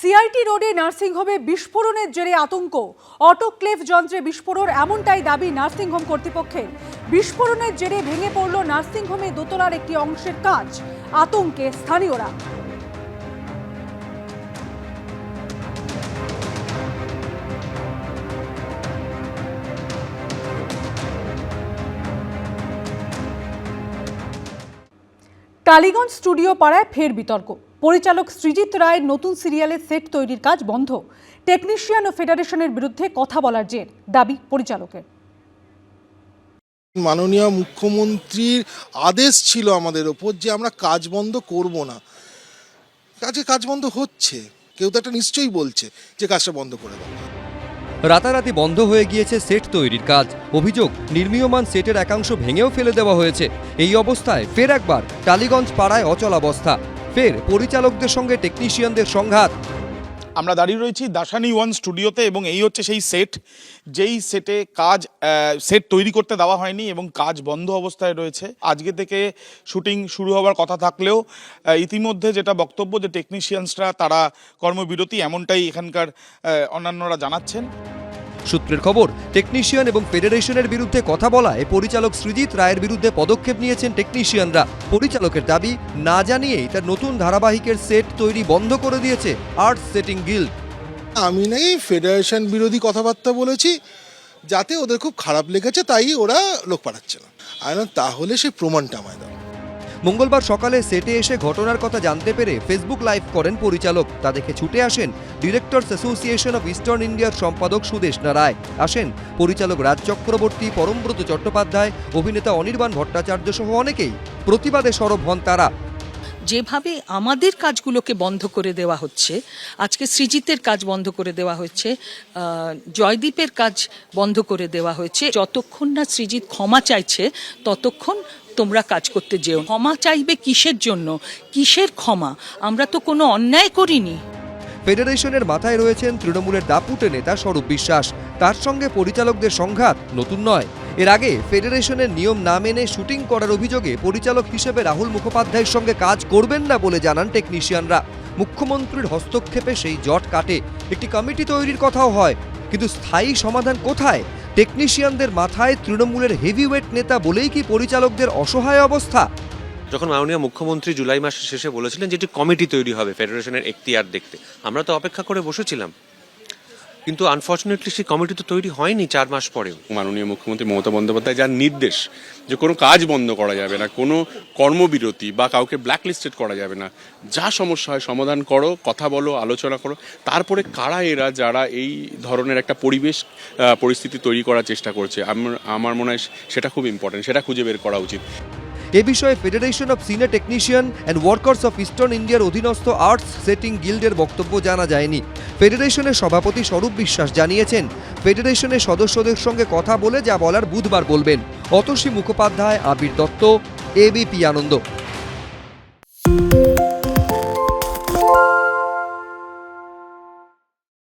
CIT রোডে নার্সিংহোমে বিস্ফোরণের জেরে আতঙ্ক। অটোক্লেভ যন্ত্রে বিস্ফোরণ, এমনটাই দাবি নার্সিংহোম কর্তৃপক্ষের। বিস্ফোরণের জেরে ভেঙে পড়ল নার্সিংহোমে দোতলার একটি অংশের কাঁচ। আতঙ্কে স্থানীয়রা। টালিগঞ্জ স্টুডিও পাড়ায় ফের বিতর্ক। পরিচালক সৃজিত রায়ের নতুন সিরিয়ালের সেট তৈরির কাজ বন্ধ। টেকনিশিয়ান ও ফেডারেশনের বিরুদ্ধে কথা বলার জের, দাবি পরিচালকের। মাননীয় মুখ্যমন্ত্রীর আদেশ ছিল আমাদের ওপর যে আমরা কাজ বন্ধ করব না। কাজ বন্ধ হচ্ছে, কেউ তো একটা নিশ্চয়ই বলছে যে কাজটা বন্ধ করে দাও। রাতারাতি বন্ধ হয়ে গিয়েছে সেট তৈরির কাজ। অভিযোগ, নির্মীয়মান সেটের একাংশ ভেঙেও ফেলে দেওয়া হয়েছে। এই অবস্থায় ফের একবার টালিগঞ্জ পাড়ায় অচলাবস্থা। ফের পরিচালকদের সঙ্গে টেকনিশিয়ানদের সংঘাত। আমরা দাঁড়িয়ে রয়েছি দাসানি ওয়ান স্টুডিওতে এবং এই হচ্ছে সেই সেট, যেই সেটে সেট তৈরি করতে দেওয়া হয়নি এবং কাজ বন্ধ অবস্থায় রয়েছে। আজকে থেকে শুটিং শুরু হওয়ার কথা থাকলেও ইতিমধ্যে যেটা বক্তব্য যে টেকনিশিয়ানসরা তারা কর্মবিরতি, এমনটাই এখানকার অন্যান্যরা জানাচ্ছেন। সূত্রের খবর, টেকনিশিয়ান এবং ফেডারেশনের বিরুদ্ধে কথা বলায় পরিচালক সৃজিত রায়ের বিরুদ্ধে পদক্ষেপ নিয়েছেন টেকনিশিয়ানরা। পরিচালকের দাবি, না জানিয়েই তার নতুন ধারাবাহিকের সেট তৈরি বন্ধ করে দিয়েছে আর্টস সেটিং গিল্ড। আমি নাকি ফেডারেশন বিরোধী কথাবার্তা বলেছি, যাতে ওদের খুব খারাপ লেগেছে, তাই ওরা লোক পাঠাচ্ছে না। আর তাহলে সে প্রমাণটা আমায় দাও। মঙ্গলবার সকালে সেটে এসে ঘটনার কথা জানতে পেরে ফেসবুক লাইভ করেন পরিচালক। তা দেখে ছুটে আসেন ডিরেক্টরস অ্যাসোসিয়েশন অফ ইস্টার্ন ইন্ডিয়ার সম্পাদক সুদেশনা রায়। আসেন পরিচালক রাজ চক্রবর্তী, পরমব্রত চট্টোপাধ্যায়, অভিনেতা অনির্বাণ ভট্টাচার্য সহ অনেকেই। প্রতিবাদে সরব হন তারা। যেভাবে আমাদের কাজগুলোকে বন্ধ করে দেওয়া হচ্ছে, আজকে সৃজিতের কাজ বন্ধ করে দেওয়া হচ্ছে, জয়দীপের কাজ বন্ধ করে দেওয়া হয়েছে। যতক্ষণ না সৃজিত ক্ষমা চাইছে ততক্ষণ তোমরা কাজ করতে যেও। ক্ষমা চাইবে কিসের জন্য, কিসের ক্ষমা? আমরা তো কোনো অন্যায় করিনি। ফেডারেশনের মাথায় রয়েছেন তৃণমূলের দাপুটে নেতা স্বরূপ বিশ্বাস। তার সঙ্গে পরিচালকদের সংঘাত নতুন নয়। এর আগে ফেডারেশনের নিয়ম না মেনে শুটিং করার অভিযোগে পরিচালক হিসেবে রাহুল মুখোপাধ্যায়ের সঙ্গে কাজ করবেন না বলে জানান টেকনিশিয়ানরা। মুখ্যমন্ত্রীর হস্তক্ষেপে সেই জট কাটে। একটি কমিটি তৈরির কথাও হয়, কিন্তু স্থায়ী সমাধান কোথায়? টেকনিশিয়ানদের মাথায় তৃণমূলের হেভিওয়েট নেতা বলেই কি পরিচালকদের অসহায় অবস্থা? যখন মাননীয় মুখ্যমন্ত্রী জুলাই মাসের শেষে বলেছিলেন যে একটি কমিটি তৈরি হবে ফেডারেশনের এখতিয়ার দেখতে, আমরা তো অপেক্ষা করে বসেছিলাম, কিন্তু আনফর্চুনেটলি সেই কমিটি তো তৈরি হয়নি 4 মাস পরেও। মাননীয় মুখ্যমন্ত্রী মমতা বন্দ্যোপাধ্যায় যার নির্দেশ যে কোনো কাজ বন্ধ করা যাবে না, কোনো কর্মবিরতি বা কাউকে ব্ল্যাকলিস্টেড করা যাবে না, যা সমস্যা হয় সমাধান করো, কথা বলো, আলোচনা করো। তারপরে কারা এরা যারা এই ধরনের একটা পরিস্থিতি তৈরি করার চেষ্টা করছে, আমার মনে হয় সেটা খুব ইম্পর্টেন্ট, সেটা খুঁজে বের করা উচিত। এ বিষয়ে federation of senior technician and workers of eastern ইন্ডিয়ার অধীনস্থ আর্টস সেটিং গিল্ডের বক্তব্য জানা যায়নি। ফেডারেশনের সভাপতি স্বরূপ বিশ্বাস জানিয়েছেন, ফেডারেশনের সদস্যদের সঙ্গে কথা বলে যা বলার বুধবার বলবেন। অতসী মুখোপাধ্যায়, আবির দত্ত, এবিপি আনন্দ।